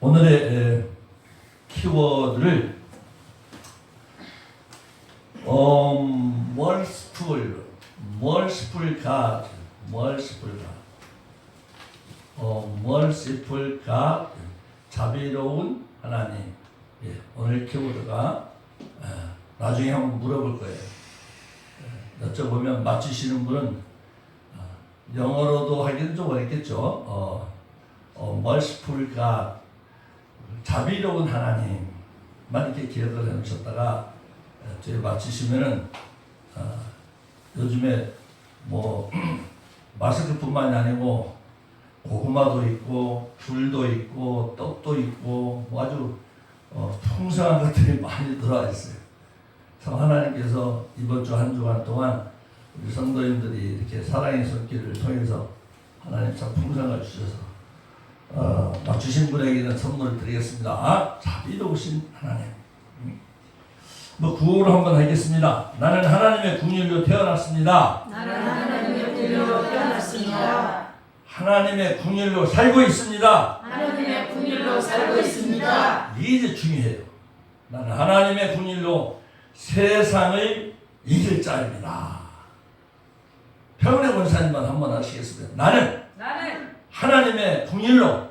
오늘의 키워드를 merciful God, 자비로운 하나님. 오늘 키워드가 나중에 한번 물어볼 거예요. 여쭤보면 맞추시는 분은 영어로도 하기는 좀 어렵겠죠. merciful God, 자비로운 하나님만 이렇게 기억을 해놓으셨다가 뒤에 맞추시면은 요즘에 뭐 마스크뿐만이 아니고 고구마도 있고 귤도 있고 떡도 있고 뭐 아주 풍성한 것들이 많이 들어와 있어요. 참 하나님께서 이번 주 한 주간 동안 우리 성도님들이 이렇게 사랑의 손길을 통해서 하나님 참 풍성을 주셔서 맞추신 분에게는 선물을 드리겠습니다. 자비로우신 하나님. 구호를 한번 하겠습니다. 나는 하나님의 궁율로 태어났습니다. 하나님의 궁율로 살고 있습니다. 이게 이제 중요해요. 나는 하나님의 궁율로 세상을 이길 자입니다. 평온의 권사님만 한번 하시겠습니다. 나는 하나님의 궁율로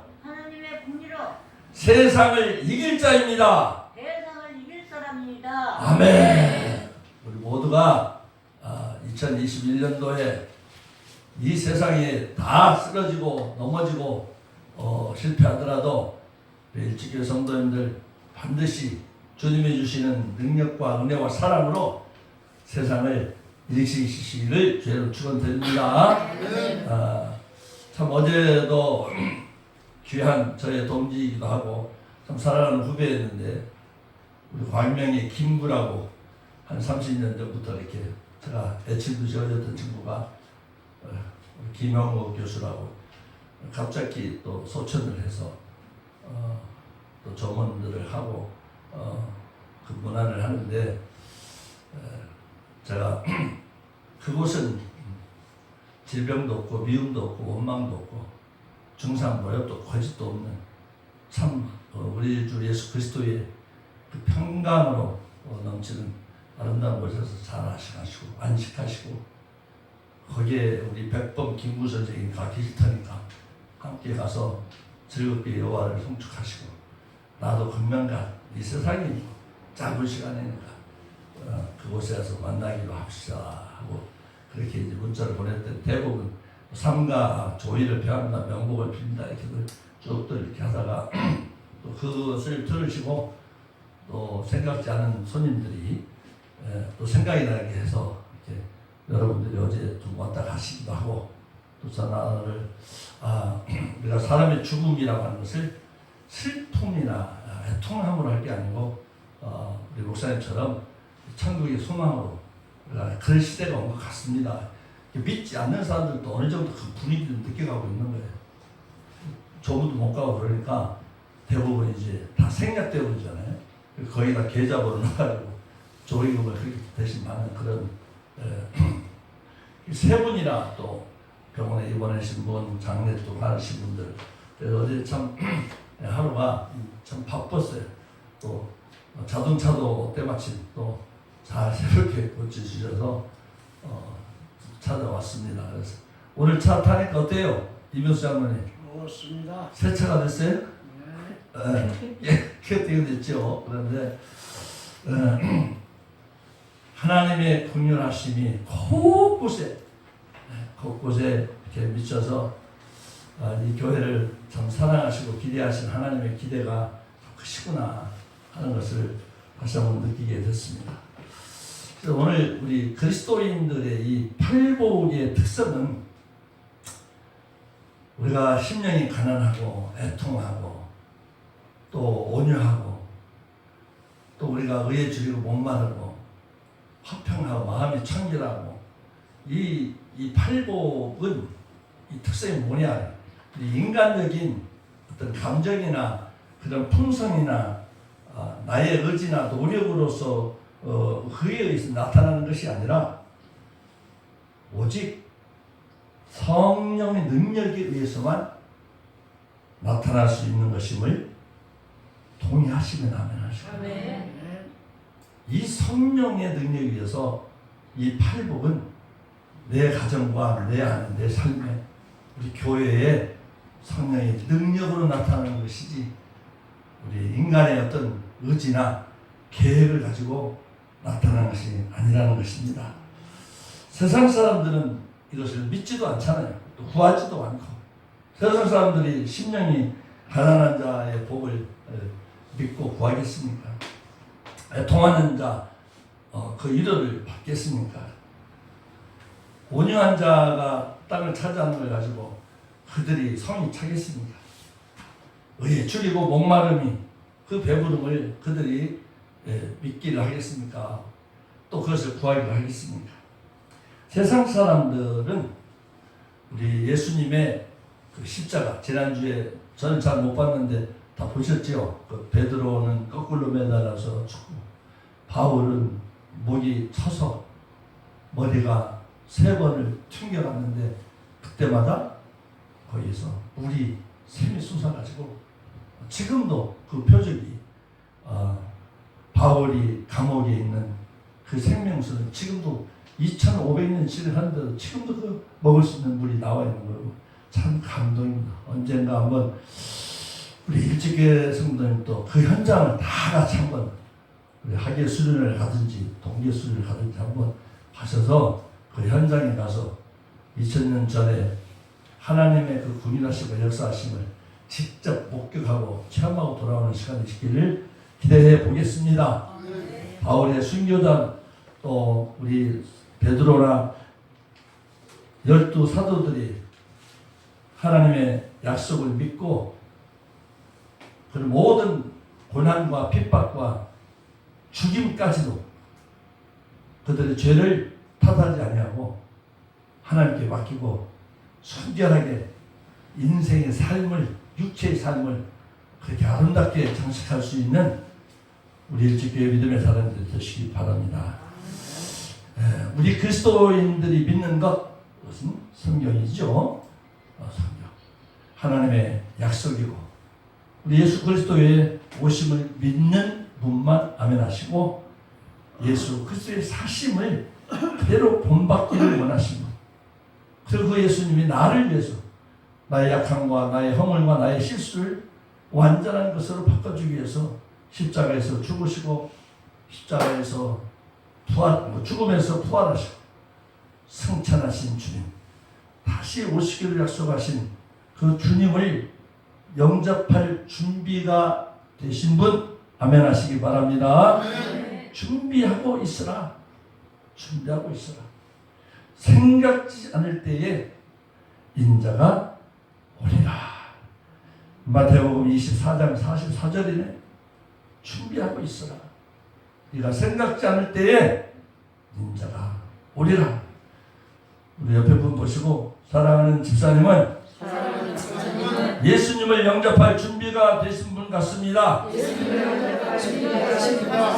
세상을 이길 자입니다. 아멘. 우리 모두가 2021년도에 이 세상이 다 쓰러지고 넘어지고 실패하더라도 일찍교회 성도님들 반드시 주님이 주시는 능력과 은혜와 사랑으로 세상을 일으키시기를 주의로 축원드립니다. 참 어제도 귀한 저의 동지이기도 하고 참 사랑하는 후배였는데 우리 광명의 김구라고 한 30년 전부터 이렇게 제가 애칭도 지어줬던 친구가 김영호 교수라고 갑자기 또 소천을 해서 또 조문들을 하고 그 문안을 하는데 제가 그곳은 질병도 없고 미움도 없고 원망도 없고 중상 모욕도 없고 거짓도 없는 참 우리 주 예수 그리스도의 그 평강으로 넘치는 아름다운 곳에서 잘 하시고 안식하시고 거기에 우리 백범 김구 선생님 가 계실 테니까 함께 가서 즐겁게 여호와를 송축하시고 나도 금명간 이 세상이 짧은 시간이니까 그곳에서 만나기로 합시다 하고 그렇게 이제 문자를 보냈더니 대부분 삼가 조의를 표한다 명복을 빕니다 이렇게들 쭉들 이렇게 하다가 또 그것을 들으시고 또 생각지 않은 손님들이 또 생각이 나게 해서 이렇게 여러분들이 어제 좀 왔다 가시기도 하고 또 전화를 우리가 사람의 죽음이라고 하는 것을 슬픔이나 애통함으로 할 게 아니고 우리 목사님처럼 천국의 소망으로 그런 시대가 온 것 같습니다. 믿지 않는 사람들도 어느 정도 그 분위기를 느껴가고 있는 거예요. 조문도 못 가고 그러니까 대부분 이제 다 생략되고 있잖아요. 거의 다 계좌번호 넣어가지고 조의금을 그렇게 대신 받는 그런 세 분이나 또 병원에 입원하신 분, 장례 또 가신 분들. 그래서 어제 참 하루가 참 바빴어요. 또 자동차도 때마침 또 잘 새롭게 고쳐주셔서 찾아왔습니다. 그래서 오늘 차 타니까 어때요? 이명수 장로님? 좋습니다. 새 차가 됐어요? 네. 깨끗하게 됐죠. 그런데 하나님의 긍휼하심이 곳곳에 이렇게 미쳐서 이 교회를 참 사랑하시고 기대하신 하나님의 기대가 크시구나 하는 것을 다시 한번 느끼게 됐습니다. 그래서 오늘 우리 그리스도인들의 이 팔복의 특성은 우리가 심령이 가난하고 애통하고 또 온유하고 또 우리가 의에 줄이고 목마르고 화평하고 마음이 청결하고 이 팔복은 이 특성이 뭐냐? 인간적인 어떤 감정이나 그런 풍성이나 나의 의지나 노력으로서 그에 의해서 나타나는 것이 아니라 오직 성령의 능력에 의해서만 나타날 수 있는 것임을 동의하시면 아멘 하시고. 아멘. 이 성령의 능력에 의해서 이 팔복은 내 가정과 내 안에 내 삶에 우리 교회에 성령의 능력으로 나타나는 것이지 우리 인간의 어떤 의지나 계획을 가지고 나타나는 것이 아니라는 것입니다. 세상 사람들은 이것을 믿지도 않잖아요. 또 구하지도 않고 세상 사람들이 심령이 가난한 자의 복을 믿고 구하겠습니까? 통하는 자 그 위로를 받겠습니까? 온유한 자가 땅을 차지하는 걸 가지고 그들이 성이 차겠습니까? 의에 줄이고 목마름이 그 배부름을 그들이 믿기를 하겠습니까? 또 그것을 구하기를 하겠습니까? 세상 사람들은 우리 예수님의 그 십자가 지난주에 저는 잘 못 봤는데 다 보셨죠? 그 베드로는 거꾸로 매달아서 죽고 바울은 목이 쳐서 머리가 3번을 튕겨갔는데 그때마다 거기서 물이 샘이 솟아가지고 지금도 그 표적이 바울이 감옥에 있는 그 생명수는 지금도 2500년치를 하는데도 지금도 그 먹을 수 있는 물이 나와 있는 거고 참 감동입니다. 언젠가 한번 우리 일찍의 성도님도 그 현장을 다 같이 한번 우리 학예 수련을 가든지 동계 수련을 가든지 한번 가셔서 그 현장에 가서 2000년 전에 하나님의 그 군인하심과 역사하심을 직접 목격하고 체험하고 돌아오는 시간이 있기를 기대해 보겠습니다. 바울의 순교단 또 우리 베드로나 12 사도들이 하나님의 약속을 믿고 그 모든 고난과 핍박과 죽임까지도 그들의 죄를 탓하지 아니하고 하나님께 맡기고 순결하게 인생의 삶을 육체의 삶을 그렇게 아름답게 장식할 수 있는 우리 일찍교회 믿음의 사람들이 되시기 바랍니다. 우리 그리스도인들이 믿는 것은 성경이죠. 성경 하나님의 약속이고 우리 예수 그리스도의 오심을 믿는 분만 아멘 하시고 예수 그리스도의 사심을 그대로 본받기를 원하신 분 그리고 그 예수님이 나를 위해서 나의 약함과 나의 허물과 나의 실수를 완전한 것으로 바꿔주기 위해서 십자가에서 죽으시고 십자가에서 죽음에서 부활하시고 승천하신 주님 다시 오시기를 약속하신 그 주님을 영접할 준비가 되신 분 아멘 하시기 바랍니다. 준비하고 있으라. 준비하고 있으라. 생각지 않을 때에 인자가 오리라. 마태복음 24장 44절이네. 준비하고 있으라. 네가 생각지 않을 때에 인자가 오리라. 우리 옆에 분 보시고 사랑하는 집사님은 예수님을 영접할 준비가 되신 분 같습니다.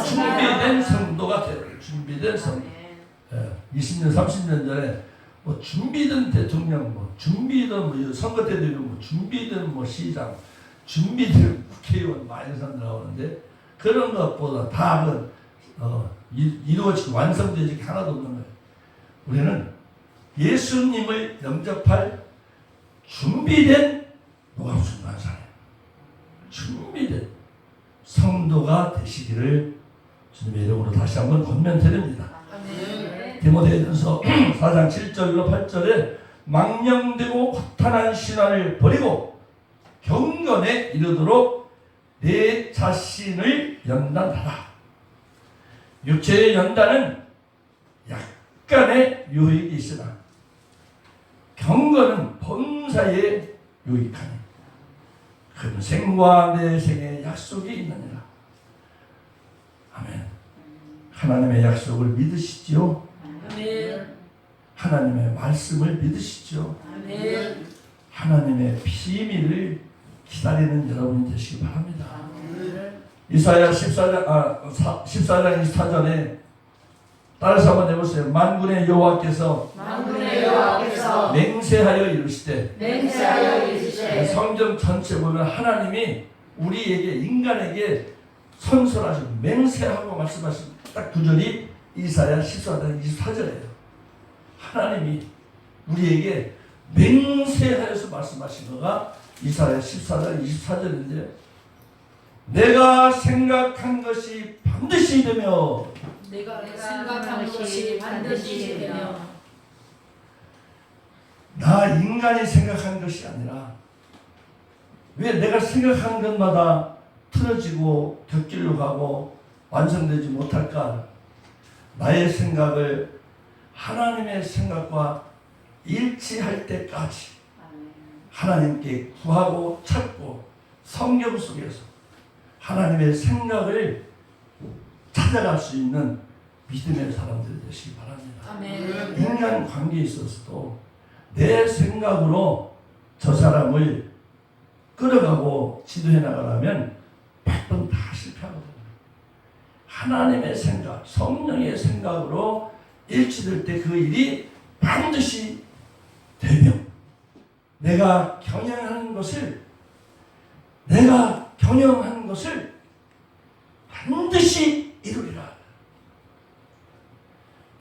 준비된 성도가 되는 준비된 성도. 20년 30년 전에 뭐 준비된 대통령 뭐 준비된 뭐 선거 때도 뭐 준비된 뭐 시장 준비된 국회의원 많은 사람 나오는데 그런 것보다 다 이루어지고 완성되지 하나도 없는 거예요. 우리는 예수님을 영접할 준비된 노감순간사예요. 준비된 성도가 되시기를 주님의 이름으로 다시 한번 권면드립니다. 디모데전서 4장 7절로 8절에 망령되고 허탄한 신화를 버리고 경건에 이르도록 내 자신을 연단하라. 육체의 연단은 약간의 유익이 있으나 경건은 범사에 유익하니 금생과 내생의 약속이 있느니라. 아멘. 하나님의 약속을 믿으시지요? 아멘. 하나님의 말씀을 믿으시지요? 아멘. 하나님의 비밀을 기다리는 여러분이 되시기 바랍니다. 이사야 14장 24절에 따라서 한번 해보세요. 만군의 여호와께서 맹세하여 이르시되 성경 전체 보면 하나님이 우리에게 인간에게 선설하시고 맹세하고 말씀하신 딱 구절이 이사야 14장 24절이에요. 하나님이 우리에게 맹세하여서 말씀하신 거가 이사야 14장 24절인데 내가 생각한 것이 반드시 되며 내가 생각한 것이 반드시 되며 나 인간이 생각한 것이 아니라 왜 내가 생각한 것마다 틀어지고 곁길로 가고 완성되지 못할까? 나의 생각을 하나님의 생각과 일치할 때까지 하나님께 구하고 찾고 성경 속에서 하나님의 생각을 찾아갈 수 있는 믿음의 사람들이 되시기 바랍니다. 아멘. 인간 관계에 있어서도 내 생각으로 저 사람을 끌어가고 지도해 나가려면 100번 다 실패하거든요. 하나님의 생각, 성령의 생각으로 일치될 때 그 일이 반드시 되며 내가 경영하는 것을 반드시 이루리라.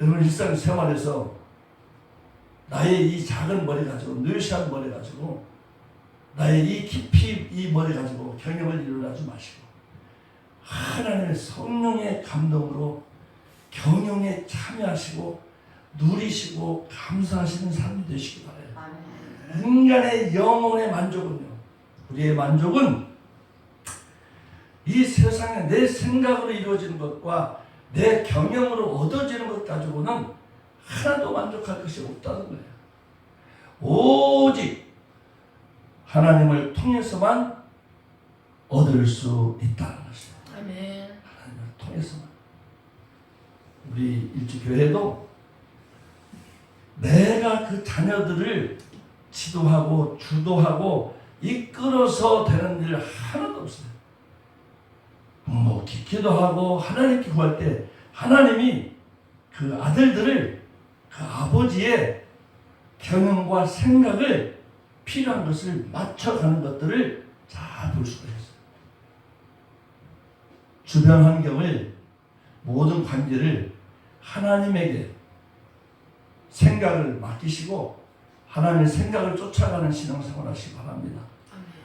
여러분 일상생활에서 나의 이 작은 머리 가지고 느시한 머리 가지고 나의 이 깊이 이 머리 가지고 경영을 이루라지 마시고 하나님의 성령의 감동으로 경영에 참여하시고 누리시고 감사하시는 삶이 되시기 바라요. 인간의 영혼의 만족은요. 우리의 만족은 이 세상에 내 생각으로 이루어지는 것과 내 경영으로 얻어지는 것 가지고는 하나도 만족할 것이 없다는 거예요. 오직 하나님을 통해서만 얻을 수 있다는 것이에요. 아멘. 하나님을 통해서만. 우리 일주교회도 내가 그 자녀들을 지도하고 주도하고 이끌어서 되는 일 하나도 없어요. 기도하고 하나님께 구할 때 하나님이 그 아들들을 그 아버지의 경영과 생각을 필요한 것을 맞춰가는 것들을 잘 볼 수가 있어요. 주변 환경을 모든 관계를 하나님에게 생각을 맡기시고 하나님의 생각을 쫓아가는 신앙생활 하시기 바랍니다.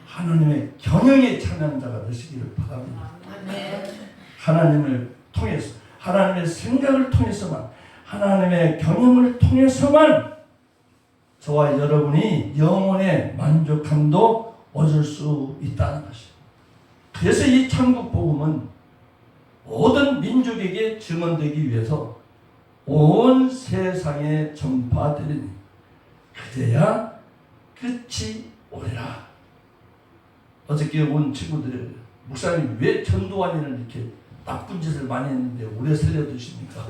하나님의 경영에 참여하는 자가 되시기를 바랍니다. 아멘. 하나님을 통해서 하나님의 생각을 통해서만 하나님의 경영을 통해서만 저와 여러분이 영혼의 만족함도 얻을 수 있다는 것이에요. 그래서 이 천국 복음은 모든 민족에게 증언되기 위해서 온 세상에 전파되리니 그제야 끝이 오리라. 어저께 온 친구들이 목사님 왜 전도환이를 이렇게 나쁜 짓을 많이 했는데 오래 살려두십니까?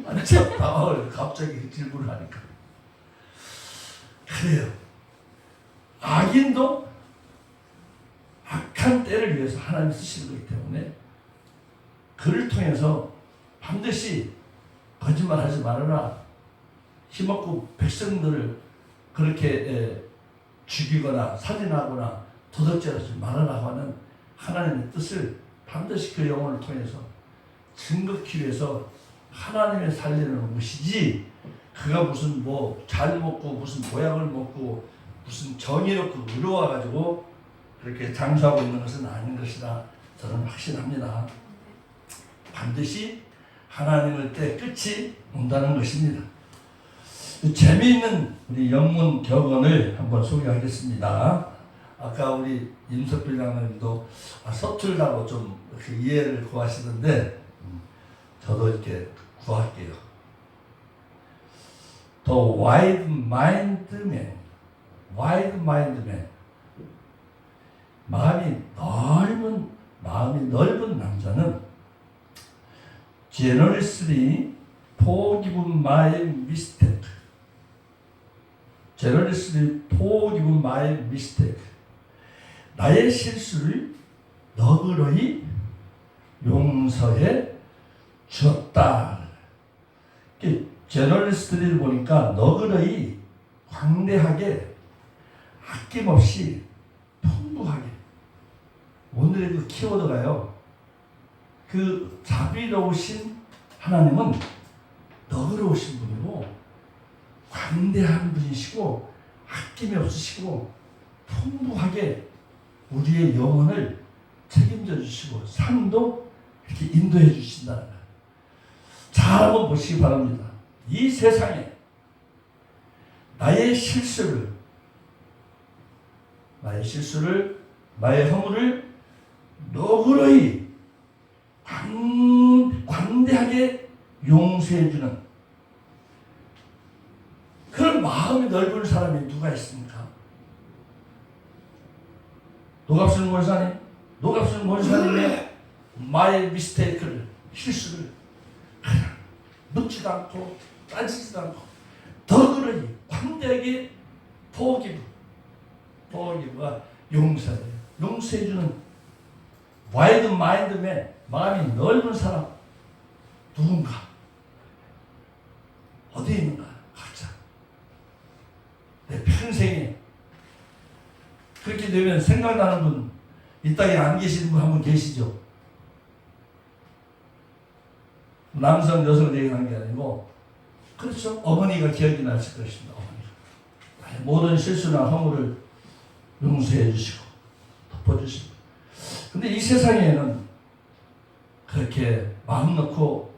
아니 참 당황을 갑자기 질문을 하니까 그래요. 악인도 악한 때를 위해서 하나님 쓰시는 거기 때문에 그를 통해서 반드시 거짓말하지 말아라. 힘없고 백성들을 그렇게 죽이거나 살인하거나 도덕질하지 말아라 하는 하나님의 뜻을 반드시 그 영혼을 통해서 증거하기 위해서 하나님의 살리는 것이지 그가 무슨 뭐 잘 먹고 무슨 보약을 먹고 무슨 정의롭고 의로워가지고 그렇게 장수하고 있는 것은 아닌 것이다. 저는 확신합니다. 반드시 하나님의 때 끝이 온다는 것입니다. 재미있는 우리 영문 격언을 한번 소개하겠습니다. 아까 우리 임석필 장로님도 서툴다고 좀 이렇게 이해를 구하시는데 저도 이렇게 구할게요. The wide-minded man, wide-minded man. 마음이 넓은 남자는 generously forgive my mistake. generously forgive my mistake. 나의 실수를 너그러이 용서해 주었다. generously를 보니까 너그러이 광대하게 아낌없이 풍부하게 오늘의 그 키워드가요. 그 자비로우신 하나님은 너그러우신 분이고 관대한 분이시고 아낌이 없으시고 풍부하게 우리의 영혼을 책임져 주시고 삶도 이렇게 인도해 주신다는 거예요. 잘 한번 보시기 바랍니다. 이 세상에 나의 실수를, 나의 허물을 너그러이 관대하게 용서해주는 그런 마음이 넓은 사람이 누가 있습니까? 노갑순 권사님의 마의 미스테이크를, 실수를 묻지도 않고 따지지도 않고 너그러이 관대하게 포기브가 용서해주는 와이드 마인드맨, 마음이 넓은 사람 누군가 어디에 있는가? 각자 내 평생에 그렇게 되면 생각나는 분, 이 땅에 안 계시는 분 한 분 계시죠? 남성, 여성 얘기하는 게 아니고, 그렇죠? 어머니가 기억이 나실 것입니다. 어머니가 나의 모든 실수나 허물을 용서해 주시고 덮어주시고. 근데 이 세상에는 그렇게 마음 놓고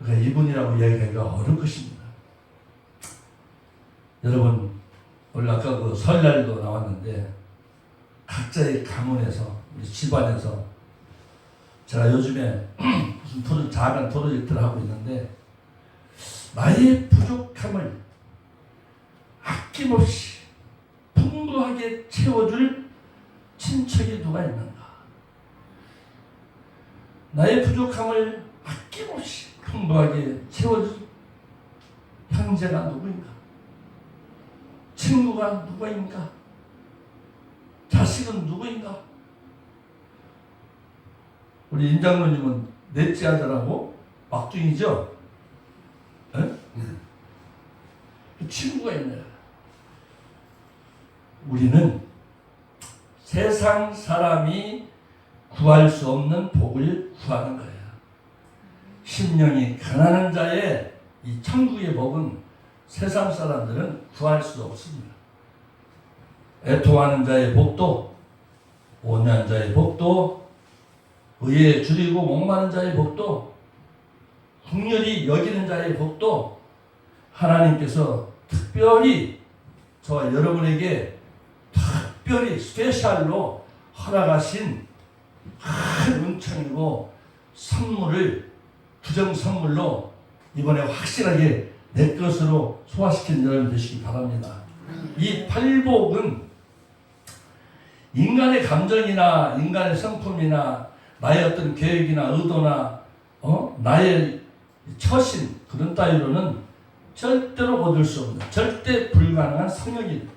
이분이라고 이야기하기가 어려울 것입니다. 여러분, 오늘 아까 그 설날도 나왔는데 각자의 가문에서, 우리 집안에서 제가 요즘에 무슨 작은 프로젝트를 하고 있는데 나의 부족함을 아낌없이 풍부하게 채워줄 친척이 누가 있는가? 나의 부족함을 아낌없이 풍부하게 채워줄 형제가 누구인가? 친구가 누구인가? 자식은 누구인가? 우리 임장로님은 넷째 아들하고 막둥이죠? 그 친구가 있네요. 우리는 세상 사람이 구할 수 없는 복을 구하는 거예요. 심령이 가난한 자의 이 천국의 복은 세상 사람들은 구할 수 없습니다. 애통하는 자의 복도, 온유한 자의 복도, 의에 줄이고 목마른 자의 복도, 긍휼히 여기는 자의 복도 하나님께서 특별히 저와 여러분에게 특별히 스페셜로 허락하신 큰 은총이고 선물을 구정 선물로 이번에 확실하게 내 것으로 소화시킨 여러분 되시기 바랍니다. 이 팔복은 인간의 감정이나 인간의 성품이나 나의 어떤 계획이나 의도나 나의 처신 그런 따위로는 절대로 얻을 수 없는 절대 불가능한 성령이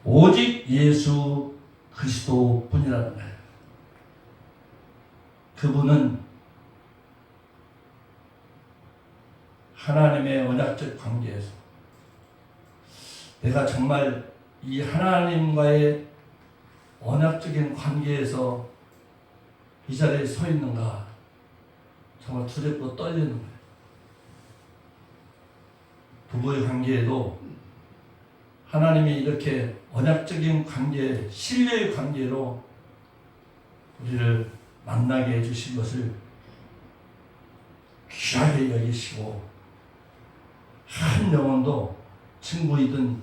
오직 예수 그리스도 뿐이라는 거예요. 그분은 하나님의 언약적 관계에서 내가 정말 이 하나님과의 언약적인 관계에서 이 자리에 서 있는가 정말 두렵고 떨리는 거예요. 부부의 관계에도 하나님이 이렇게 언약적인 관계, 신뢰의 관계로 우리를 만나게 해주신 것을 귀하게 여기시고 한 영혼도 친구이든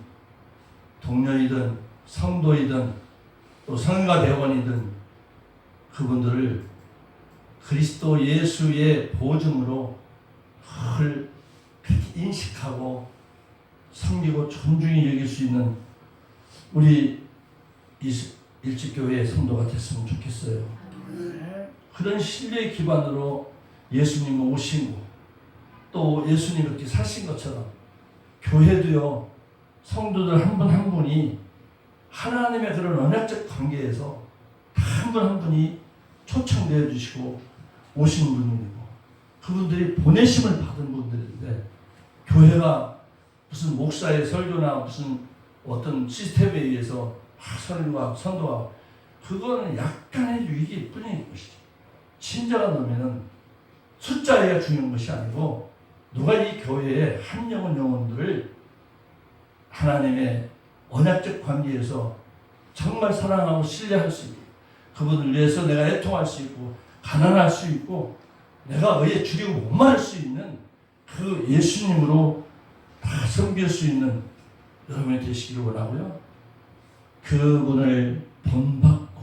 동료이든 성도이든 또 성가 대원이든 그분들을 그리스도 예수의 보증으로 늘 그렇게 인식하고 섬기고 존중히 여길 수 있는 우리 일찍교회의 성도가 됐으면 좋겠어요. 그런 신뢰의 기반으로 예수님이 오신 거, 또 예수님이 그렇게 사신 것처럼 교회도요, 성도들 한 분 한 분이 하나님의 그런 언약적 관계에서 한 분 한 분이 초청되어 주시고 오신 분이고 그분들이 보내심을 받은 분들인데 교회가 무슨 목사의 설교나 무슨 어떤 시스템에 의해서 선교가 그거는 약간의 유익이 뿐인 것이죠. 신자가 되면은 숫자가 중요한 것이 아니고 누가 이 교회에 한 영혼들을 하나님의 언약적 관계에서 정말 사랑하고 신뢰할 수 있고 그분을 위해서 내가 애통할 수 있고 가난할 수 있고 내가 의에 줄이고 목마를 수 있는 그 예수님으로 다 섬길 수 있는 여러분이 되시기를 원하고요. 그분을 본받고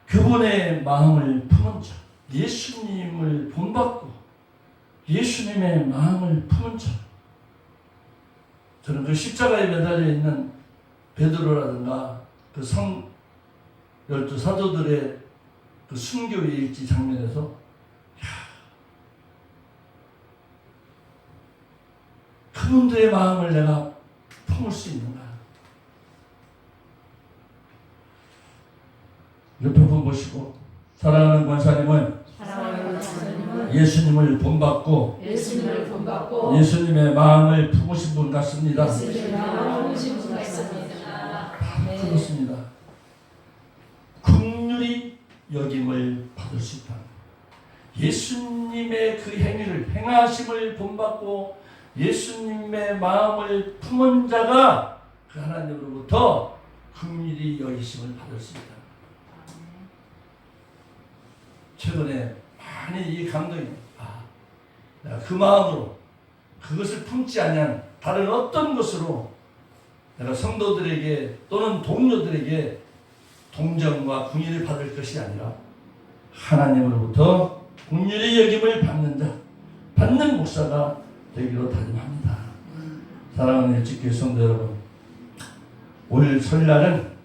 그분의 마음을 품은 자, 예수님을 본받고 예수님의 마음을 품은 자. 저는 그 십자가에 매달려 있는 베드로라든가 그 열두 사도들의 그 순교의 일지 장면에서 그분들의 마음을 내가 품을 수 있는가? 옆에 분 보시고 사랑하는 권사님은 예수님을 본받고 예수님의 마음을 품으신 분 같습니다. 그렇습니다. 긍휼히 여김을 받을 수 있다. 예수님의 그 행위를 행하심을 본받고 예수님의 마음을 품은 자가 그 하나님으로부터 긍휼히 여기심을 받을 수 있다. 최근에 많이 이 감동이 내가 그 마음으로 그것을 품지 아니한 다른 어떤 것으로 내가 성도들에게 또는 동료들에게 동정과 긍휼을 받을 것이 아니라 하나님으로부터 긍휼히 여김을 받는 자, 받는 목사가 되기로 다짐합니다. 사랑하는 일찍교회 성도 여러분, 올 설날은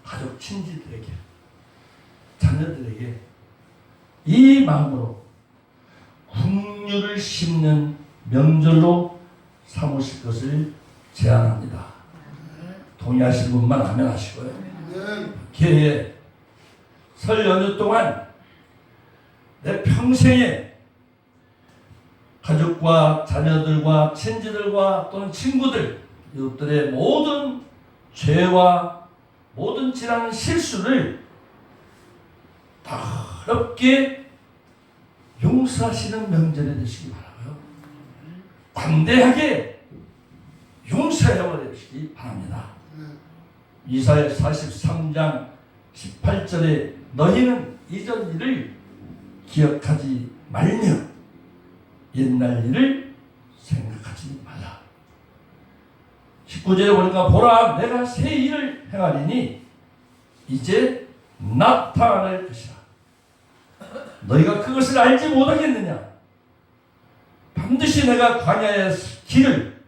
가족 친지들에게 자녀들에게 이 마음으로 긍휼을 심는 명절로 삼으실 것을 제안합니다. 동의하실 분만 아멘 하시고요. 개의 설 연휴 동안 내 평생에 가족과 자녀들과 친지들과 또는 친구들 이것들의 모든 죄와 모든 지나는 실수를 더럽게 용서하시는 명절이 되시기 바라고요. 관대하게 용서해버리시기 바랍니다. 이사야 43장 18절에 너희는 이전 일을 기억하지 말며 옛날 일을 생각하지 말라. 19절에 보니까 보라 내가 새 일을 행하리니 이제 나타날 것이라. 너희가 그것을 알지 못하겠느냐? 반드시 내가 광야의 길을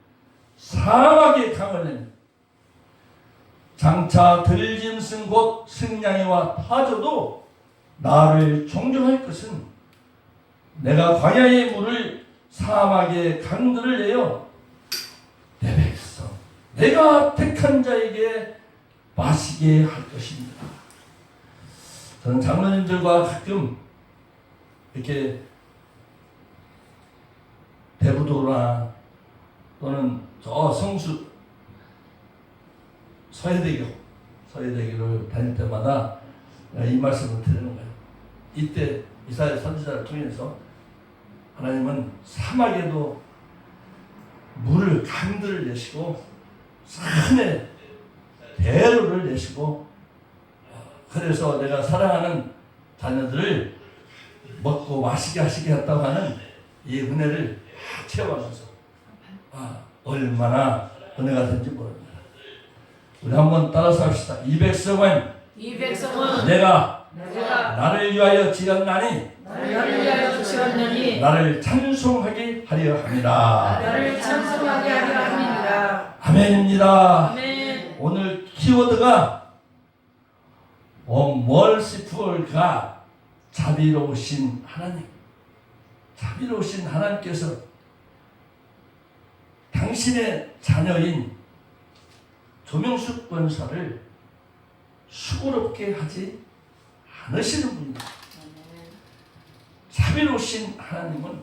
사막의 강을 내며 장차 들짐승 곧 승냥이와 타조도 나를 존경할 것은 내가 광야의 물을 사막의 강들을 내어 내 백성 내가 택한 자에게 마시게 할 것입니다. 저는 장로님들과 가끔 이렇게 대부도나 또는 저 성수 서해대교를 다닐 때마다 이 말씀을 드리는 거예요. 이때 이사야 선지자를 통해서 하나님은 사막에도 물을 강들을 내시고 산에 대로를 내시고 그래서 내가 사랑하는 자녀들을 먹고 마시게 하시겠다고 하는 이 은혜를 체험하면서 얼마나 은혜가 된지 모릅니다. 우리 한번 따라서 합시다. 이 백성은 내가 나를 위하여 지었나니 나를 찬송하게 하려 합니다. 아멘입니다. 아멘. 오늘 키워드가 merciful가 자비로우신 하나님. 자비로우신 하나님께서 당신의 자녀인 조명숙 권사를 수고롭게 하지 않으시는 분입니다. 자비로우신 하나님은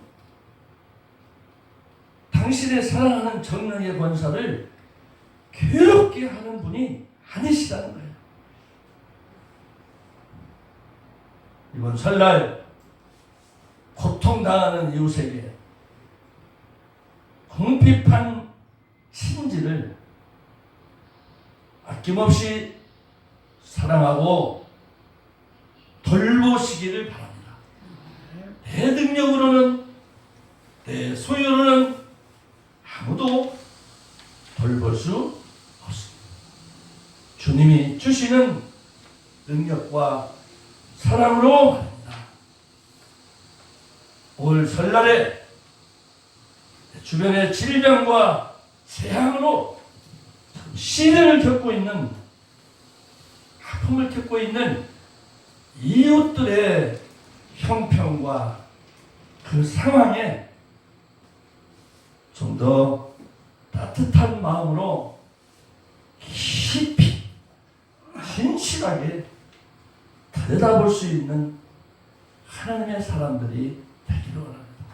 당신의 사랑하는 정령의 권사를 괴롭게 하는 분이 아니시라는 거예요. 이번 설날 고통당하는 이웃에게 궁핍한 친지를 아낌없이 사랑하고 돌보시기를 바랍니다. 내 능력으로는, 내 소유로는 아무도 돌볼 수 없습니다. 주님이 주시는 능력과 사랑으로 말입니다. 올 설날에 주변의 질병과 재앙으로 시련을 겪고 있는, 아픔을 겪고 있는 이웃들의 형편과 그 상황에 좀 더 따뜻한 마음으로 깊이 진실하게 들여다볼 수 있는 하나님의 사람들이 되기를 원합니다.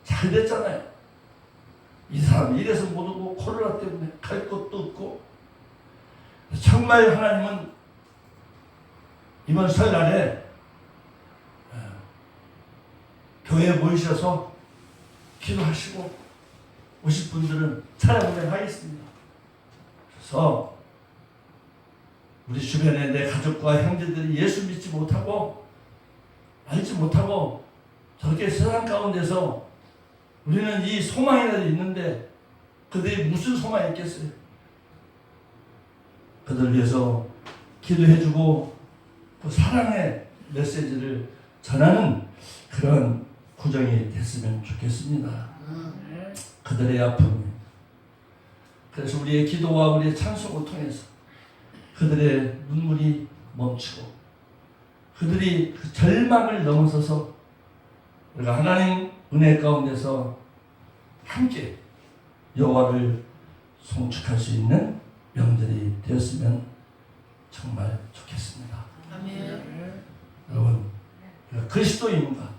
잘 됐잖아요. 이 사람이 이래서 못 오고 코로나 때문에 갈 곳도 없고. 정말 하나님은 이번 설날에 교회에 모이셔서 기도하시고 오실 분들은 찾아보도록 하겠습니다. 그래서 우리 주변에 내 가족과 형제들이 예수 믿지 못하고 알지 못하고 저렇게 세상 가운데서 우리는 이 소망이라도 있는데 그들이 무슨 소망이 있겠어요? 그들 위해서 기도해주고 또 사랑의 메시지를 전하는 그런 구정이 됐으면 좋겠습니다. 그들의 아픔, 그래서 우리의 기도와 우리의 찬송을 통해서 그들의 눈물이 멈추고 그들이 그 절망을 넘어서서 우리가 하나님 은혜 가운데서 함께 여호와를 송축할 수 있는 명절이 되었으면 정말 좋겠습니다. 아멘. 여러분, 그리스도인과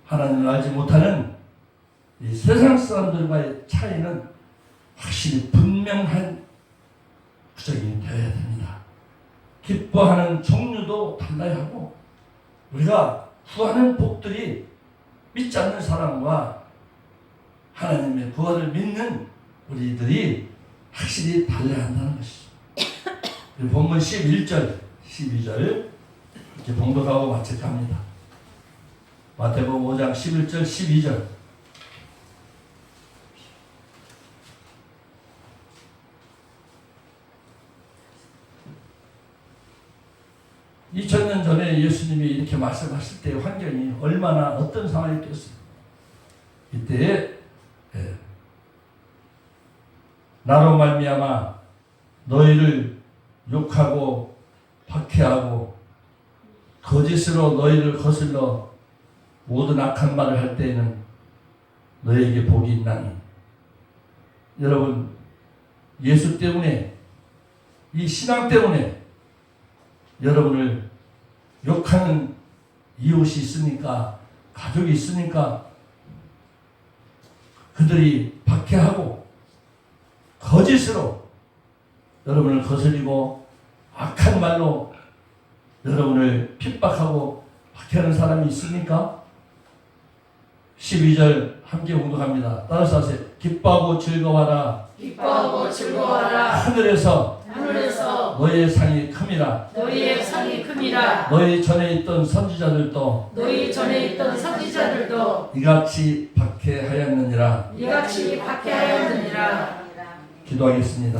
하나님을 알지 못하는 이 세상 사람들과의 차이는 확실히 분명한 구정이 되어야 됩니다. 기뻐하는 종류도 달라야 하고 우리가 구하는 복들이 믿지 않는 사람과 하나님의 구원을 믿는 우리들이 확실히 달라야 한다는 것이죠. 본문 11절, 12절 이렇게 봉독하고 마치합니다. 마태복음 5장 11절, 12절. 2000년 전에 예수님이 이렇게 말씀하실 때의 환경이 얼마나 어떤 상황이었겠어요. 이때 나로 말미암아 너희를 욕하고 박해하고 거짓으로 너희를 거슬러 모든 악한 말을 할 때에는 너희에게 복이 있나니. 여러분, 예수 때문에, 이 신앙 때문에 여러분을 욕하는 이웃이 있으니까, 가족이 있으니까 그들이 박해하고 거짓으로 여러분을 거슬리고 악한 말로 여러분을 핍박하고 박해하는 사람이 있습니까? 12절 함께 공독합니다. 따라서 하세요. 기뻐하고 즐거워하라. 기뻐하고 즐거워하라. 하늘에서 너희의 상이 큼이라. 너희의 상이 큼이라. 너희 전에 있던 선지자들도 이같이 박해하였느니라. 이같이 박해하였느니라. 기도하겠습니다.